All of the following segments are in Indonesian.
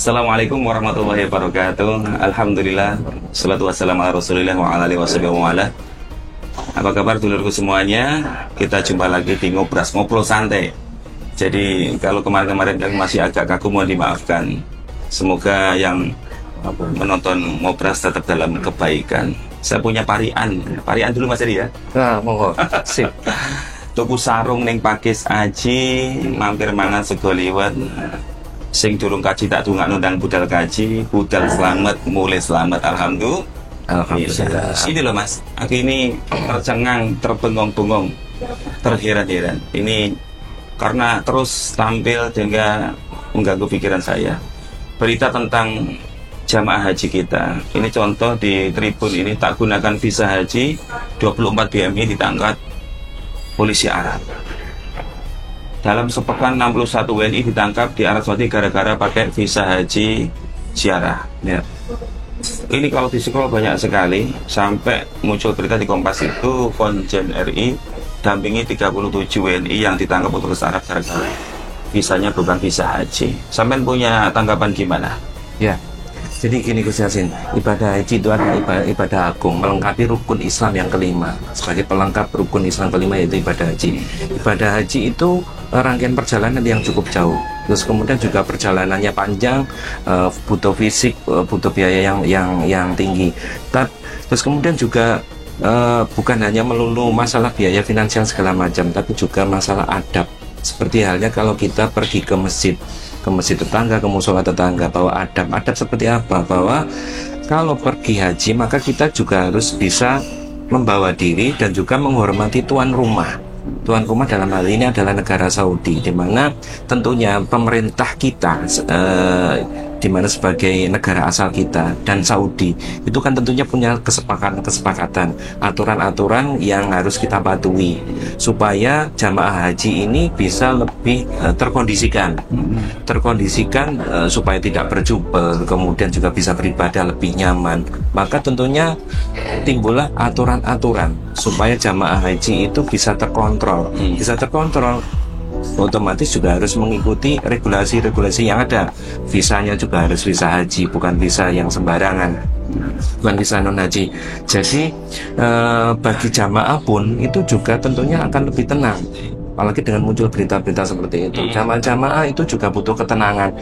Assalamualaikum warahmatullahi wabarakatuh. Alhamdulillah, salatu wassalamu ala rasulillah wa ala alihi wasallam. Apa kabar dulurku semuanya? Kita jumpa lagi di Ngobras, ngobrol santai. Jadi kalau kemarin-kemarin kami masih agak kaku, mohon dimaafkan. Semoga yang menonton Ngobras tetap dalam kebaikan. Saya punya parian dulu Mas Eri ya. Nah, monggo. Sip. Tuku sarung ning Pakis Aji, mampir mangan sego liwet. Sing durung kaji tak dungak nundang budal kaji, budal selamat, mulai selamat, alhamdulillah. Alhamdulillah. Ini loh Mas, aku ini tercengang, terbengong-bengong, terheran-heran. Ini karena terus tampil sehingga mengganggu pikiran saya. Berita tentang jamaah haji kita. Ini contoh di Tribun ini, tak gunakan visa haji, 24 BMI ditangkap polisi Arab. Dalam sepekan 61 WNI ditangkap di Arab Saudi gara-gara pakai visa haji ziarah. Ya. Ini kalau di scroll banyak sekali, sampai muncul berita di Kompas itu Konjen RI dampingi 37 WNI yang ditangkap petugas Arab gara-gara visanya bukan visa haji. Sampai punya tanggapan gimana? Ya. Jadi gini Gus Yasin, ibadah haji itu adalah ibadah agung, melengkapi rukun Islam yang kelima. Sebagai pelengkap rukun Islam kelima yaitu ibadah haji. Ibadah haji itu rangkaian perjalanan yang cukup jauh. Terus kemudian juga perjalanannya panjang, butuh fisik, butuh biaya yang tinggi. Terus kemudian juga bukan hanya melulu masalah biaya finansial segala macam, tapi juga masalah adab. Seperti halnya kalau kita pergi ke masjid tetangga, ke musola tetangga, bahwa adab seperti apa, bahwa kalau pergi haji maka kita juga harus bisa membawa diri dan juga menghormati tuan rumah. Tuan rumah dalam hal ini adalah negara Saudi, di mana tentunya pemerintah kita, di mana sebagai negara asal kita dan Saudi itu kan tentunya punya kesepakatan, aturan-aturan yang harus kita patuhi supaya jamaah haji ini bisa lebih terkondisikan, supaya tidak berjubel, kemudian juga bisa beribadah lebih nyaman. Maka tentunya timbullah aturan-aturan supaya jamaah haji itu bisa terkontrol, otomatis juga harus mengikuti regulasi-regulasi yang ada. Visanya juga harus visa haji, bukan visa yang sembarangan, bukan visa non haji. Jadi bagi jamaah pun itu juga tentunya akan lebih tenang, apalagi dengan muncul berita-berita seperti itu. Jamaah itu juga butuh ketenangan.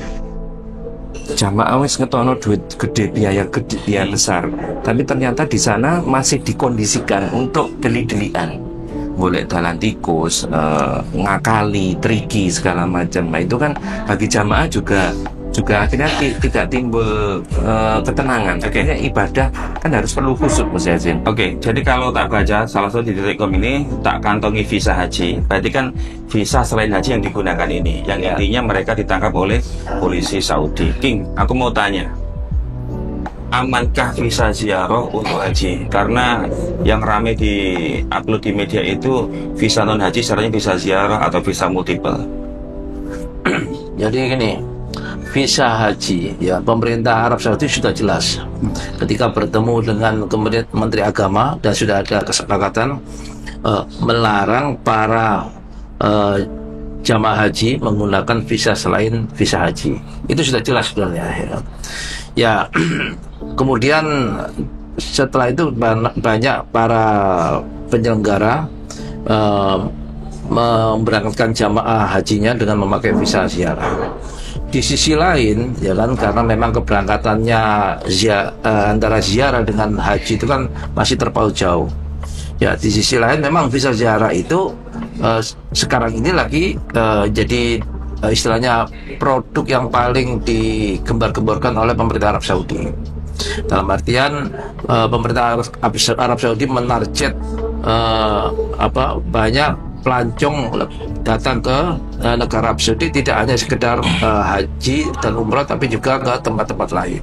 Jamaah wis ngetono duit gede, biaya besar, tapi ternyata di sana masih dikondisikan untuk deli-delian, boleh dalan tikus, ngakali, triki segala macam. Nah itu kan bagi jamaah juga akhirnya tidak timbul ketenangan. Akhirnya ibadah kan harus perlu khusyuk, Mas Yazin. Oke, jadi kalau tak baca salah satu di Detikcom ini tak kantongi visa haji, berarti kan visa selain haji yang digunakan ini, yang intinya mereka ditangkap oleh polisi Saudi. King, aku mau tanya, amankah visa ziarah untuk haji? Karena yang rame di upload di media itu visa non haji, syaratnya visa ziarah atau visa multiple. Jadi gini, visa haji ya, pemerintah Arab Saudi sudah jelas ketika bertemu dengan kemudian Menteri Agama dan sudah ada kesepakatan melarang para jamaah haji menggunakan visa selain visa haji. Itu sudah jelas sebenarnya ya. Kemudian setelah itu banyak para penyelenggara memberangkatkan jamaah hajinya dengan memakai visa ziarah. Di sisi lain ya kan, karena memang keberangkatannya antara ziarah dengan haji itu kan masih terpaut jauh ya. Di sisi lain memang visa ziarah itu sekarang ini lagi jadi istilahnya produk yang paling digembar-gemborkan oleh pemerintah Arab Saudi. Dalam artian pemerintah Arab Saudi menarget banyak pelancong datang ke negara Arab Saudi, tidak hanya sekedar haji dan umrah, tapi juga ke tempat-tempat lain.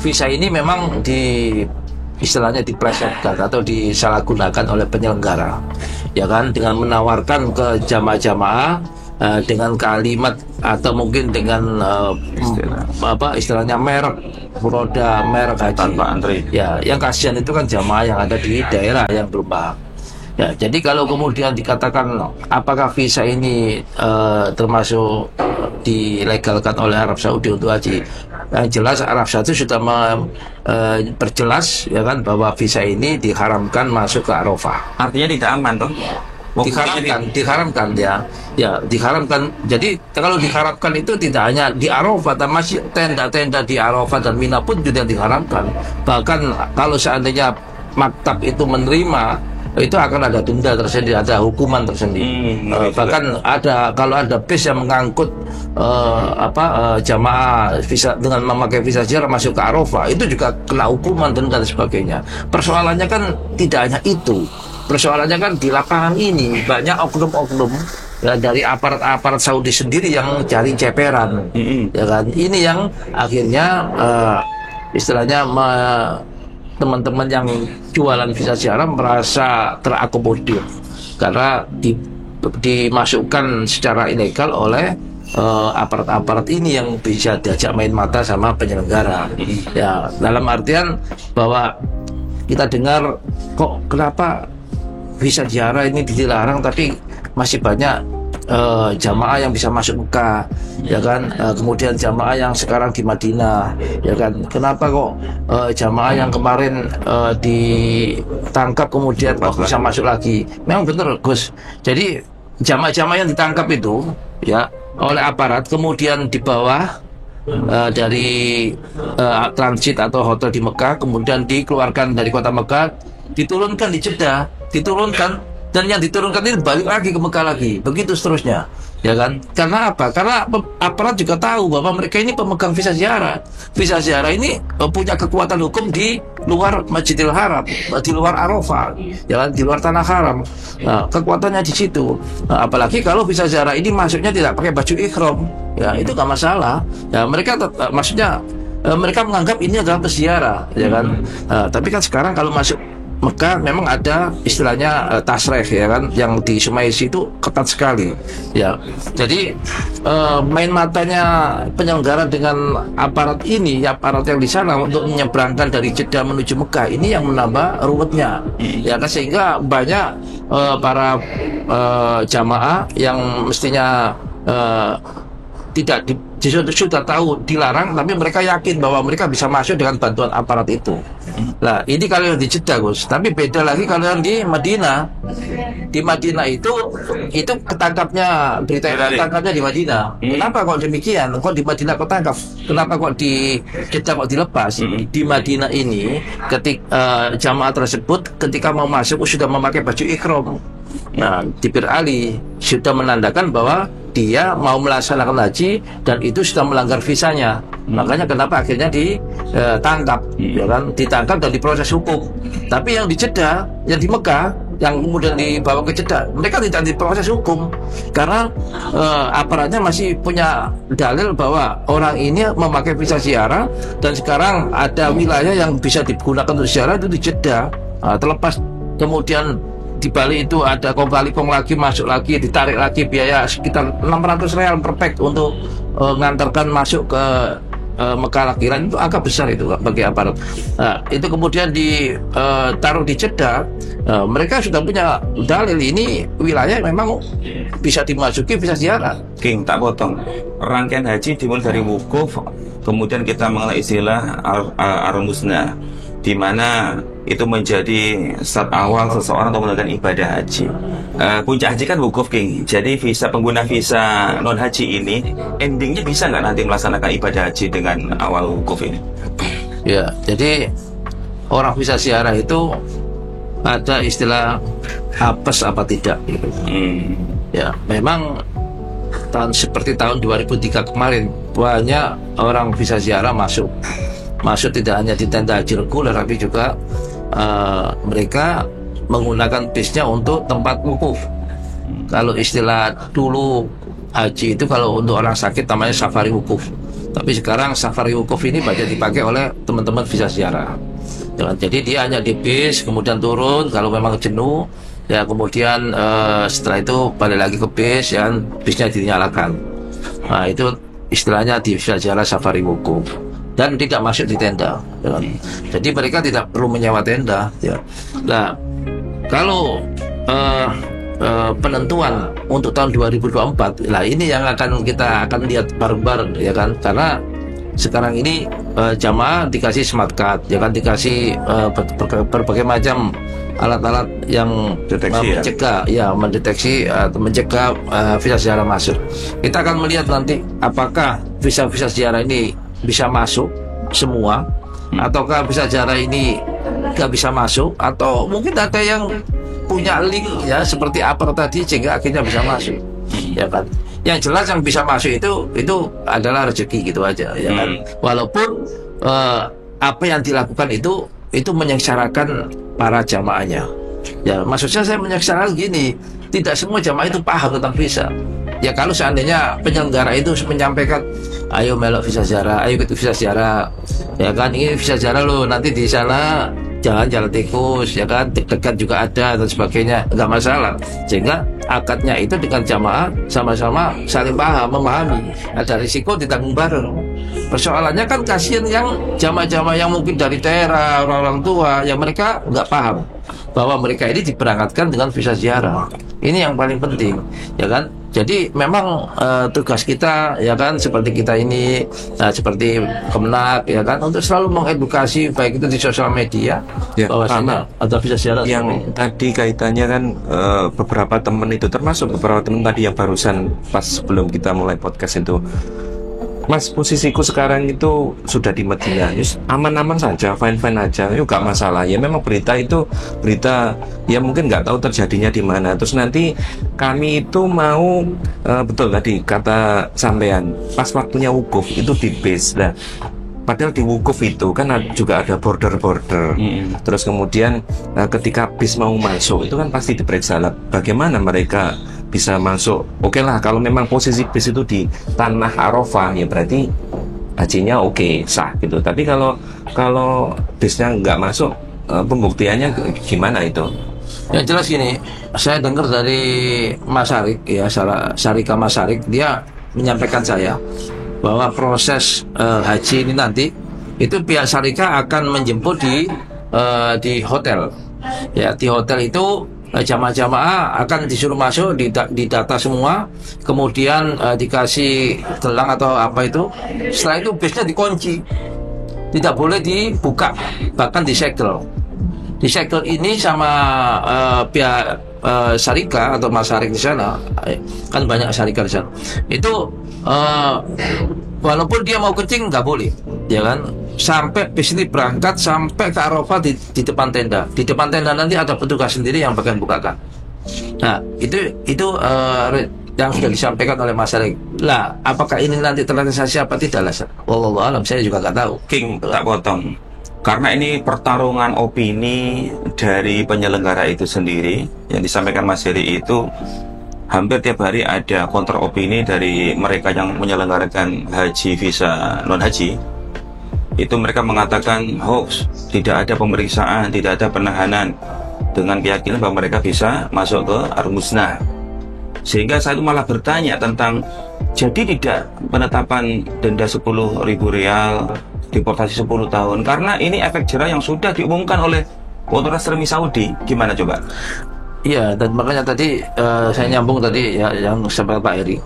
Visa ini memang istilahnya diplesetkan atau disalahgunakan oleh penyelenggara, ya kan, dengan menawarkan ke jamaah-jamaah dengan kalimat atau mungkin dengan istilahnya merek haji tanpa antri. Ya, yang kasihan itu kan jamaah yang ada di daerah yang belum paham. Ya, jadi kalau kemudian dikatakan apakah visa ini termasuk dilegalkan oleh Arab Saudi untuk haji, yang jelas Arab Saudi sudah perjelas ya kan bahwa visa ini diharamkan masuk ke Arafah. Artinya tidak aman toh? Diharamkan ya diharamkan. Jadi kalau diharamkan itu tidak hanya di Arafah, tapi masih tenda-tenda di Arafah dan Mina pun juga diharamkan. Bahkan kalau seandainya maktab itu menerima, itu akan ada denda tersendiri, ada hukuman tersendiri. Bahkan kalau ada bis yang mengangkut jamaah visa dengan memakai visa ziarah masuk ke Arafah, itu juga kena hukuman dan sebagainya. Persoalannya kan tidak hanya itu. Persoalannya kan di lapangan ini banyak oknum-oknum ya, dari aparat-aparat Saudi sendiri yang cari ceperan, ya kan. Ini yang akhirnya istilahnya teman-teman yang jualan visa ziarah merasa terakomodir karena dimasukkan secara ilegal oleh aparat-aparat ini yang bisa diajak main mata sama penyelenggara. Ya, dalam artian bahwa kita dengar kok kenapa visa ziarah ini dilarang tapi masih banyak jamaah yang bisa masuk Mekah, ya kan. Kemudian jamaah yang sekarang di Madinah, ya kan. Kenapa kok jamaah yang kemarin ditangkap kemudian kok bisa masuk lagi? Memang benar, Gus. Jadi jamaah-jamaah yang ditangkap itu ya oleh aparat kemudian dibawa dari transit atau hotel di Mekah, kemudian dikeluarkan dari kota Mekah, diturunkan di Jeddah, dan yang diturunkan ini balik lagi ke Mekah lagi, begitu seterusnya, ya kan? Karena apa? Karena aparat juga tahu bahwa mereka ini pemegang visa ziarah. Visa ziarah ini punya kekuatan hukum di luar Masjidil Haram, di luar Arafah, ya kan? Di luar tanah haram. Nah, kekuatannya di situ. Nah, apalagi kalau visa ziarah ini masuknya tidak pakai baju ihram, ya itu nggak masalah. Ya mereka maksudnya mereka menganggap ini adalah peziarah, ya kan? Tapi kan sekarang kalau masuk Mekah memang ada istilahnya tasreh, ya kan, yang di Sumaisi itu ketat sekali, ya. Jadi main matanya penyelenggara dengan aparat ini, aparat yang di sana untuk menyeberangkan dari Jeddah menuju Mekah ini yang menambah ruwetnya, ya kan, sehingga banyak para jamaah yang mestinya tidak sudah tahu dilarang, tapi mereka yakin bahwa mereka bisa masuk dengan bantuan aparat itu. Nah, ini kalau yang di Jeddah, Gus. Tapi beda lagi kalau yang di Madinah. Di Madinah itu ketangkapnya, berita ketangkapnya di Madinah. Kenapa kok demikian? Kok di Madinah kok tangkap? Kenapa kok di Jeddah kok dilepas? Di Madinah ini, jamaah tersebut ketika mau masuk sudah memakai baju ihram. Nah, di Bir Ali sudah menandakan bahwa dia mau melaksanakan haji dan itu sudah melanggar visanya. Makanya kenapa akhirnya ditangkap, ya kan? Ditangkap dan diproses hukum. Tapi yang di Jeddah, yang di Mekah, yang kemudian dibawa ke Jeddah, mereka tidak diproses hukum karena aparatnya masih punya dalil bahwa orang ini memakai visa ziarah dan sekarang ada wilayah yang bisa digunakan untuk ziarah itu di Jeddah. Terlepas kemudian di Bali itu ada kong kali kong lagi masuk lagi, ditarik lagi biaya sekitar 600 real per pack untuk ngantarkan masuk ke Mekah lagi. Itu angka besar itu bagi aparat. Nah, itu kemudian ditaruh di Jeddah. Mereka sudah punya dalil ini wilayah memang bisa dimasuki, bisa ziarah. King, tak potong. Rangkaian haji dimulai dari wukuf, kemudian kita mengenal istilah al-musnah, di mana itu menjadi start awal seseorang untuk melakukan ibadah haji. Puncak haji kan wukuf, King. Jadi pengguna visa non haji ini endingnya bisa nggak nanti melaksanakan ibadah haji dengan awal wukuf ini? Ya, jadi orang visa ziarah itu ada istilah apes apa tidak gitu. Ya, memang seperti tahun 2003 kemarin banyak orang visa ziarah masuk tidak hanya di tenda haji reguler, tapi juga mereka menggunakan bisnya untuk tempat wukuf. Kalau istilah dulu haji itu kalau untuk orang sakit namanya safari wukuf, tapi sekarang safari wukuf ini banyak dipakai oleh teman-teman visa ziarah. Jadi dia hanya di bis, kemudian turun kalau memang jenuh, ya kemudian setelah itu balik lagi ke bis, ya bisnya dinyalakan. Nah, itu istilahnya di visa ziarah safari wukuf. Dan tidak masuk di tenda, ya. Jadi mereka tidak perlu menyewa tenda, ya. Nah, kalau penentuan untuk tahun 2024. Nah, ini yang kita akan lihat bareng-bareng ya kan, karena sekarang ini jamaah dikasih smart card ya kan, dikasih berbagai macam alat-alat yang mencegah mendeteksi atau mencegah visa ziarah masuk. Kita akan melihat nanti apakah visa-visa ziarah ini bisa masuk semua, ataukah visa ziarah ini nggak bisa masuk, atau mungkin ada yang punya link ya seperti apa tadi sehingga akhirnya bisa masuk ya kan. Yang jelas yang bisa masuk itu adalah rezeki gitu aja ya kan. Walaupun apa yang dilakukan itu menyengsarakan para jamaahnya ya. Maksudnya saya menyengsarakan gini, tidak semua jamaah itu paham tentang visa ya. Kalau seandainya penyelenggara itu menyampaikan, ayo melok visa ziarah, ayo ikut visa ziarah ya kan, ini visa ziarah lo, nanti di sana jangan jalan tikus ya kan, dekat juga ada dan sebagainya, nggak masalah. Sehingga akadnya itu dengan jamaah sama-sama saling paham, memahami, ada risiko ditanggung bareng. Persoalannya kan kasihan yang jamaah-jamaah yang mungkin dari daerah, orang-orang tua yang mereka nggak paham bahwa mereka ini diberangkatkan dengan visa ziarah. Ini yang paling penting ya kan. Jadi memang tugas kita ya kan, seperti kita ini seperti Kemenak ya kan, untuk selalu mengedukasi baik itu di sosial media bahwasanya ada visa ziarah. Yang tadi kaitannya kan beberapa teman itu, termasuk beberapa teman tadi yang barusan pas sebelum kita mulai podcast itu, Mas, posisiku sekarang itu sudah di Madinah, aman-aman saja, fine-fine aja, yuk gak masalah. Ya memang berita ya mungkin nggak tahu terjadinya di mana. Terus nanti kami itu mau betul tadi kata sampean, pas waktunya wukuf itu di base. Nah, padahal di wukuf itu kan juga ada border-border. Terus kemudian ketika bis mau masuk itu kan pasti diperiksa lah, bagaimana mereka bisa masuk. Oke lah, kalau memang posisi bis itu di tanah Arafah ya berarti hajinya oke, sah gitu. Tapi kalau bisnya nggak masuk, pembuktiannya gimana itu? Ya jelas gini, saya dengar dari Mas Arik ya, Syarika Mas Arik, dia menyampaikan saya bahwa proses haji ini nanti itu pihak Syarika akan menjemput di hotel. Ya, di hotel itu jamaah-jamaah akan disuruh masuk, didata semua, kemudian dikasih gelang atau apa itu. Setelah itu bisnya dikunci, tidak boleh dibuka, bahkan disegel. Disegel ini sama pihak Syarika atau Mas Syarika di sana, kan banyak Syarika di sana. Itu walaupun dia mau kencing nggak boleh, ya kan? Sampai bis ini berangkat sampai ke Arafah di depan tenda. Di depan tenda nanti ada petugas sendiri yang bagian bukakan. Nah, itu yang sudah disampaikan oleh Mas Arik. Lah, apakah ini nanti terrealisasi apa tidak lah? Wallahu alam, saya juga nggak tahu. King, tak potong. Karena ini pertarungan opini dari penyelenggara itu sendiri, yang disampaikan Mas Heri itu hampir tiap hari ada counter opini dari mereka yang menyelenggarakan haji visa non haji. Itu mereka mengatakan hoax, tidak ada pemeriksaan, tidak ada penahanan, dengan keyakinan bahwa mereka bisa masuk ke Ar-Musnah. Sehingga saya itu malah bertanya tentang, jadi tidak penetapan denda 10.000 rial, deportasi 10 tahun, karena ini efek jerah yang sudah diumumkan oleh otoritas resmi Saudi. Gimana coba? Iya, dan makanya tadi saya nyambung tadi ya yang sampai Pak Eri,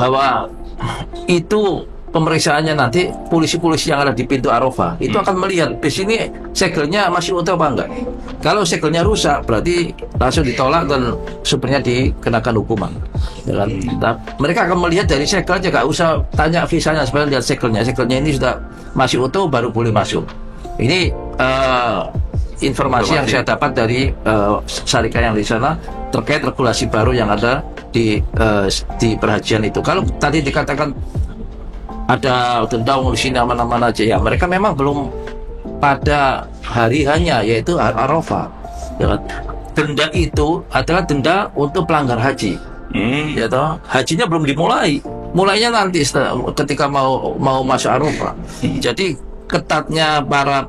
bahwa itu pemeriksaannya nanti polisi-polisi yang ada di pintu Arafah itu akan melihat bis ini segelnya masih utuh apa enggak. Kalau segelnya rusak berarti langsung ditolak dan supirnya dikenakan hukuman ya kan? Nah, mereka akan melihat dari segel aja, gak usah tanya visanya, sebenarnya lihat segelnya ini sudah masih utuh baru boleh masuk. Ini informasi yang saya dapat dari Syarika yang di sana terkait regulasi baru yang ada di perhajian itu. Kalau tadi dikatakan ada denda di sini aman-aman aja ya, mereka memang belum pada hari hanya yaitu Arafah ya. Denda itu adalah denda untuk pelanggar haji ya toh, hajinya belum dimulai, mulainya nanti ketika mau masuk Arafah. Jadi ketatnya para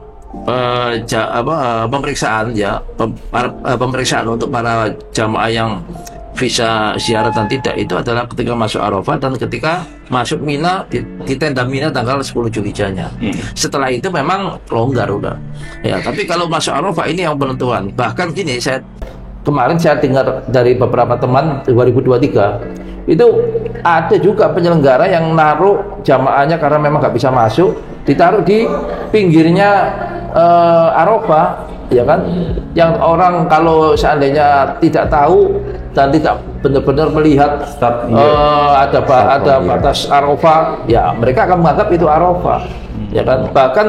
pemeriksaan ya, pemeriksaan untuk para jamaah yang visa ziarah dan tidak itu adalah ketika masuk Arafah dan ketika masuk Mina di tenda Mina tanggal 10 Zulhijjahnya. Setelah itu memang longgar udah. Ya, tapi kalau masuk Arafah ini yang penentuan. Bahkan gini, saya kemarin saya dengar dari beberapa teman 2023 itu ada juga penyelenggara yang naruh jamaahnya karena memang nggak bisa masuk, ditaruh di pinggirnya Arafah, ya kan? Yang orang kalau seandainya tidak tahu dan tidak benar-benar melihat ada batas Arafah, ya mereka akan menganggap itu Arafah, ya kan? Bahkan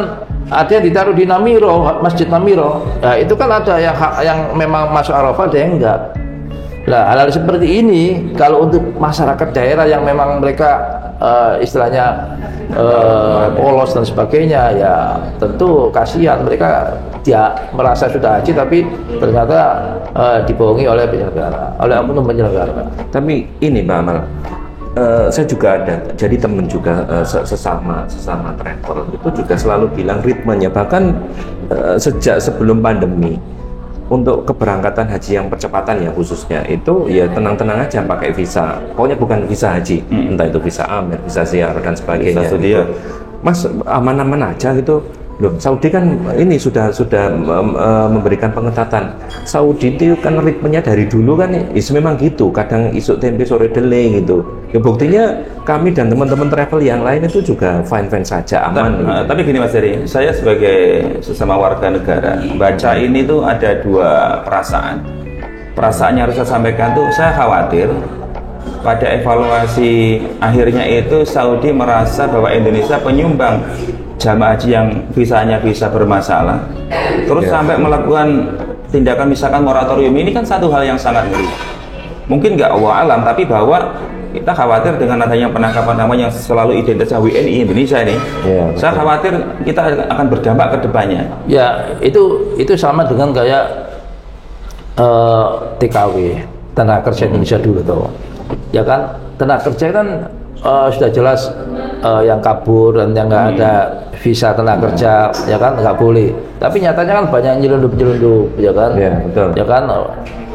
ada yang ditaruh di Namiro, Masjid Namiro, ya itu kan ada yang memang masuk Arafah, ada yang enggak. Nah, hal-hal seperti ini kalau untuk masyarakat daerah yang memang mereka istilahnya polos dan sebagainya, ya tentu kasihan, mereka dia merasa sudah haji tapi ternyata dibohongi oleh penyelenggara, oleh oknum penyelenggara. Tapi ini Pak Amal, saya juga ada, jadi temen juga sesama travel itu juga selalu bilang ritmenya, bahkan sejak sebelum pandemi untuk keberangkatan haji yang percepatan ya khususnya itu ya tenang-tenang aja pakai visa, pokoknya bukan visa haji, entah itu visa Amir, visa ziarah dan sebagainya gitu. Mas aman-aman aja gitu. Loh, Saudi kan ini sudah memberikan pengetatan. Saudi itu kan ritmenya dari dulu kan memang gitu, kadang isuk tempe sore dele gitu. Ya buktinya kami dan teman-teman travel yang lain itu juga fine-fine saja, aman. Tapi gini Mas Heri, saya sebagai sesama warga negara baca ini tuh ada dua perasaan. Perasaan yang harus saya sampaikan tuh, saya khawatir pada evaluasi akhirnya itu Saudi merasa bahwa Indonesia penyumbang jamaah haji yang visanya bisa bermasalah, terus sampai melakukan tindakan misalkan moratorium. Ini kan satu hal yang sangat ngeri. Mungkin nggak Allah alam, tapi bahwa kita khawatir dengan adanya penangkapan nama yang selalu identitas WNI Indonesia ini. Saya khawatir kita akan berdampak ke depannya. Ya, itu sama dengan kayak TKW, tenaga kerja Indonesia dulu tuh. Ya kan, tenaga kerja kan sudah jelas yang kabur dan yang nggak ada visa tenaga kerja, ya kan nggak boleh. Tapi nyatanya kan banyak nyelundup, ya kan? Ya, betul. Ya kan,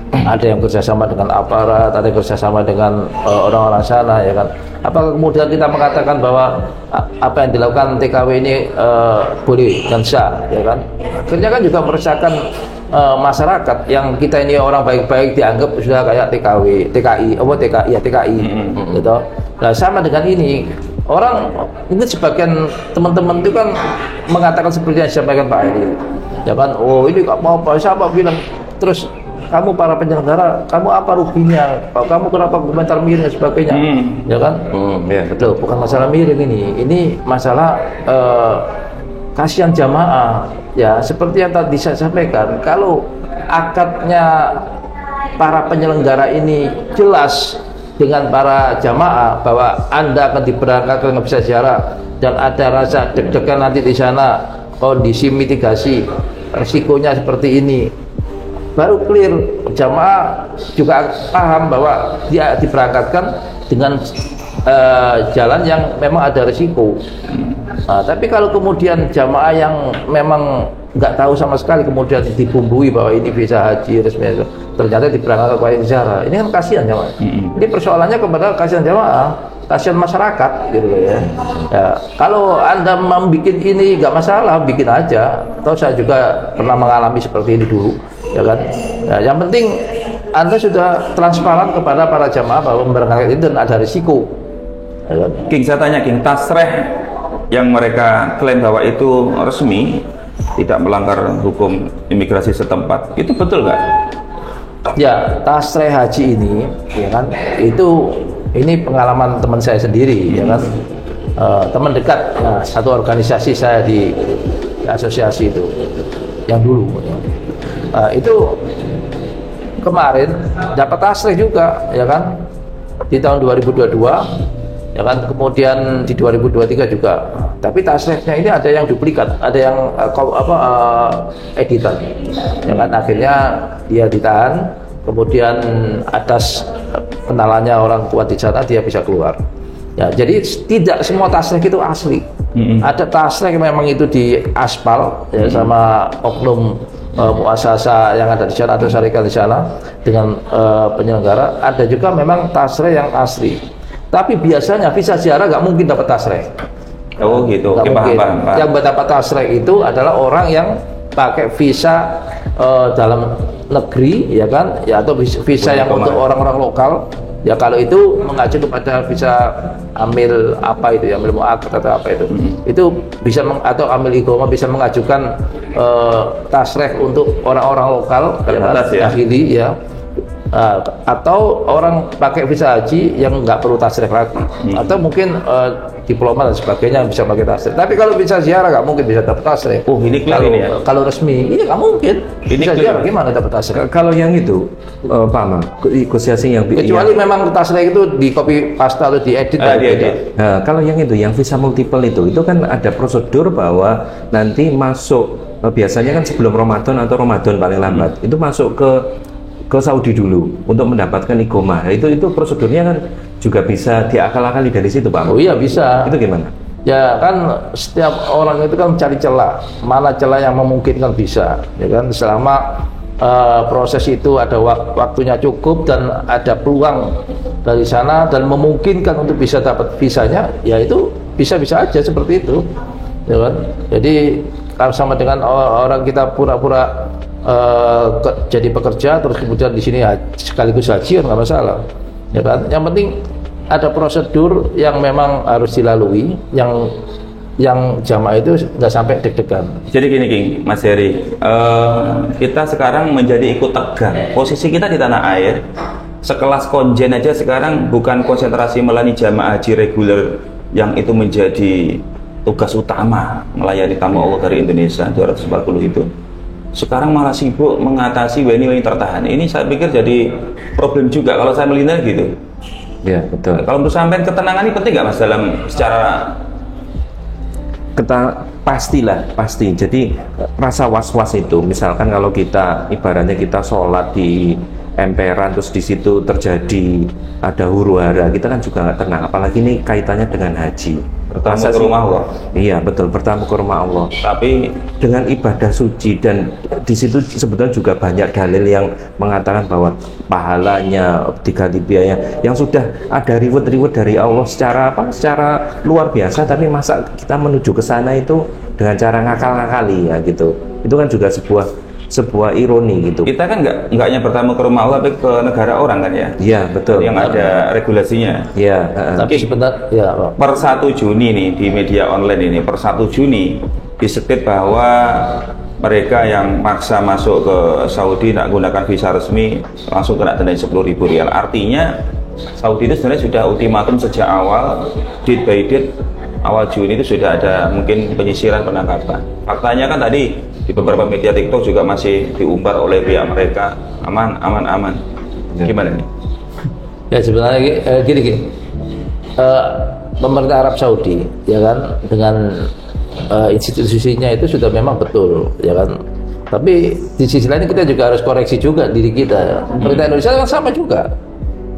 ada yang kerjasama dengan aparat, ada yang kerjasama dengan orang-orang sana, ya kan? Apakah kemudian kita mengatakan bahwa apa yang dilakukan TKW ini boleh dan sah, ya kan? Akhirnya kan juga meresahkan masyarakat yang kita ini orang baik-baik dianggap sudah kayak TKI, gitu. Nah, sama dengan ini, orang mungkin sebagian teman-teman itu kan mengatakan seperti yang disampaikan Pak Edi, ya kan? Oh ini nggak mau apa, siapa bilang? Terus kamu para penyelenggara, kamu apa ruginya? Kamu kenapa komentar miring dan sebagainya, ya kan? Ya betul. Bukan masalah miring ini masalah kasihan jamaah. Ya seperti yang tadi saya sampaikan, kalau akadnya para penyelenggara ini jelas dengan para jamaah bahwa Anda akan diberangkatkan ke visa ziarah dan ada rasa deg-degan nanti di sana, kondisi mitigasi resikonya seperti ini, baru clear, jamaah juga paham bahwa dia diberangkatkan dengan jalan yang memang ada resiko. Nah, tapi kalau kemudian jamaah yang memang nggak tahu sama sekali kemudian dibumbui bahwa ini visa haji resmi, ternyata diberangkatkan ke ziarah, ini kan kasihan jamaah. Ini persoalannya kepada kasihan jamaah, kasihan masyarakat gitu ya. Ya, kalau Anda membuat ini nggak masalah, bikin aja. Atau saya juga pernah mengalami seperti ini dulu, ya kan. Ya, yang penting Anda sudah transparan kepada para jamaah bahwa memberangkatkan itu dan ada risiko. Ya kan? King, saya tanya King, tasreh yang mereka klaim bahwa itu resmi, tidak melanggar hukum imigrasi setempat, itu betul nggak? Ya, tasreh haji ini, ya kan, ini pengalaman teman saya sendiri, ya kan, teman dekat, ya, satu organisasi saya di asosiasi itu, yang dulu, ya. Itu kemarin dapat tasreh juga, ya kan, di tahun 2022. Ya kan, kemudian di 2023 juga. Tapi tasrehnya ini ada yang duplikat, ada yang editan. Ya kan, akhirnya dia ditahan, kemudian atas kenalannya orang kuat di sana dia bisa keluar. Ya, jadi tidak semua tasreh itu asli. Ada tasreh yang memang itu di aspal ya, sama oknum muasasa yang ada di sana atau syarikat di sana dengan penyelenggara. Ada juga memang tasreh yang asli. Tapi biasanya visa ziarah nggak mungkin dapat tasreh. Oh gitu. Nggak mungkin. Yang dapat tasreh itu adalah orang yang pakai visa dalam negeri ya kan, ya atau visa yang untuk orang-orang lokal. Ya kalau itu mengacu kepada visa amil apa itu, amil mu'aqad atau apa itu bisa atau amil iqamah bisa mengajukan tasreh untuk orang-orang lokal dahili ya. Atau orang pakai visa haji yang nggak perlu tasreh lagi, atau mungkin diploma dan sebagainya yang bisa pakai tasreh. Tapi kalau visa ziarah nggak mungkin bisa dapat tasreh. Oh, ini clear kalau, ini ya? Kalau resmi, iya nggak mungkin. Ini Visa clear. ziarah gimana dapat tasreh? Kalau yang itu, Pak Mam, Gus Yasin yang Kecuali memang tasreh itu di copy paste atau diedit. Diedit. Nah, kalau yang itu, yang visa multiple itu kan ada prosedur bahwa nanti masuk biasanya kan sebelum Ramadan atau Ramadan paling lambat itu masuk ke Saudi dulu untuk mendapatkan iqamah. Itu prosedurnya kan juga bisa diakal-akali dari situ, Pak. Oh iya bisa. Itu gimana? Ya kan setiap orang itu kan mencari celah, mana celah yang memungkinkan bisa, ya kan selama proses itu ada waktunya cukup dan ada peluang dari sana dan memungkinkan untuk bisa dapat visanya, ya itu bisa-bisa aja seperti itu, ya kan. Jadi kalau sama dengan orang kita pura-pura jadi pekerja terus kemudian di sini sekaligus haji nggak masalah, ya kan. Yang penting ada prosedur yang memang harus dilalui, yang jamaah itu nggak sampai deg-degan. Jadi gini King, Mas Heri, kita sekarang menjadi ikut tegang. Posisi kita di tanah air, sekelas konjen aja sekarang bukan konsentrasi melayani jamaah haji reguler yang itu menjadi tugas utama melayani tamu Allah dari Indonesia 240 itu. Sekarang malah sibuk mengatasi WNI tertahan. Ini saya pikir jadi problem juga kalau saya melihat gitu. Ya, betul. Kalau menurut sampean ketenangan ini penting nggak Mas dalam secara pasti. Jadi rasa was-was itu, misalkan kalau kita ibaratnya kita sholat di emperan terus di situ terjadi ada huru-hara, kita kan juga nggak tenang. Apalagi ini kaitannya dengan haji. bertamu ke rumah Allah. Iya betul, bertamu ke rumah Allah. Tapi dengan ibadah suci, dan di situ sebetulnya juga banyak dalil yang mengatakan bahwa pahalanya diganti biaya yang sudah ada reward dari Allah secara luar biasa, tapi masa kita menuju ke sana itu dengan cara ngakal-ngakali ya gitu. Itu kan juga sebuah ironi gitu. kita kan nggak hanya bertamu ke rumah Allah, tapi ke negara orang kan ya. Iya betul. Yang ada regulasinya. Iya. Tapi sebentar ya Pak. Per 1 Juni nih di media online ini, per 1 Juni disekit bahwa mereka yang maksa masuk ke Saudi tidak menggunakan visa resmi langsung kena denda 10.000 rial. Artinya Saudi itu sebenarnya sudah ultimatum sejak awal, date by date awal Juni itu sudah ada mungkin penyisiran, penangkapan. Faktanya kan tadi di beberapa media TikTok juga masih diumbar oleh pihak mereka aman. Gimana nih? Ya sebenarnya gini. Pemerintah Arab Saudi ya kan dengan institusinya itu sudah memang betul ya kan. Tapi di sisi lain kita juga harus koreksi juga diri kita ya. Pemerintah Indonesia kan sama juga,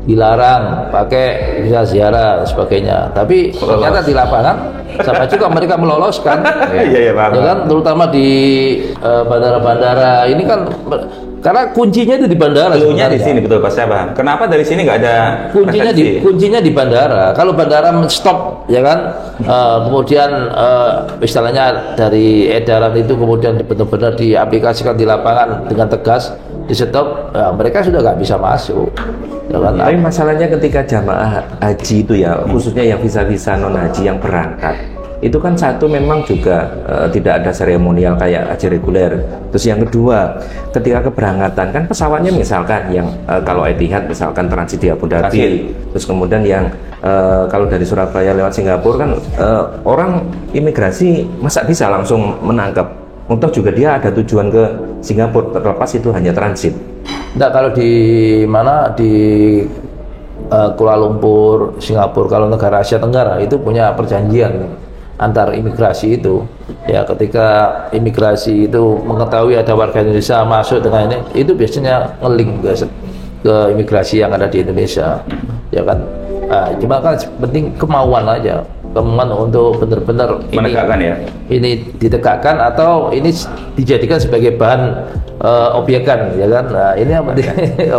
dilarang pakai visa ziarah dan sebagainya. Tapi ternyata di lapangan sama juga mereka meloloskan. Iya Pak. Ya kan, terutama di bandara-bandara ini kan, karena kuncinya itu di bandara. Cluenya di sini betul Pak, saya paham. Kenapa dari sini nggak ada kuncinya di bandara. Kalau bandara stop ya kan, kemudian istilahnya dari edaran itu kemudian benar-benar diaplikasikan di lapangan dengan tegas, di stop, mereka sudah nggak bisa masuk. Ya kan? Tapi masalahnya ketika jamaah haji itu ya, khususnya yang visa-visa non haji yang berangkat, itu kan satu memang juga tidak ada seremonial kayak haji reguler. Terus yang kedua, ketika keberangkatan kan pesawatnya misalkan yang kalau Etihad misalkan transit di Abu Dhabi, terus kemudian yang kalau dari Surabaya lewat Singapura kan orang imigrasi masa bisa langsung menangkap. Untuk juga dia ada tujuan ke Singapura, terlepas itu hanya transit. Enggak, kalau di mana di Kuala Lumpur, Singapura, kalau negara Asia Tenggara itu punya perjanjian antar imigrasi itu. Ya, ketika imigrasi itu mengetahui ada warga Indonesia masuk dengan ini, itu biasanya nge-link ke imigrasi yang ada di Indonesia. Ya kan. Cuma kan penting kemauan aja. Kemauan untuk benar-benar menegakkan ini ditegakkan atau ini dijadikan sebagai bahan obyekan ya kan. Nah, ini apa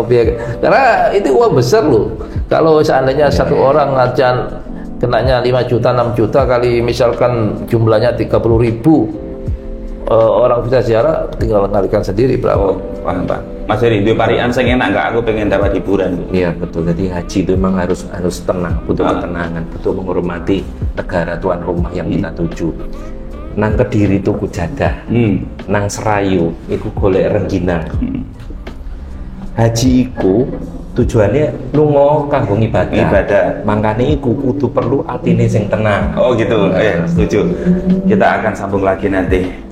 objek, karena itu uang besar loh. Kalau seandainya satu orang ngajan kenanya 5 juta 6 juta kali misalkan jumlahnya 30.000 orang bisa ziarah tinggal mengalihkan sendiri berapa. Paham Pak. Mas Heri, di parian sing enak nggak? Aku pengen dapat hiburan. Iya betul. Jadi haji itu memang harus tenang, butuh ketenangan, butuh menghormati negara tuan rumah yang kita tuju. Nang Kediri tuku jadah, nang Serayu iku golek rengginang. Haji iku tujuannya lunga kanggo ibadah. Mangkane iku kudu perlu atine sing tenang. Oh gitu. Setuju. Kita akan sambung lagi nanti.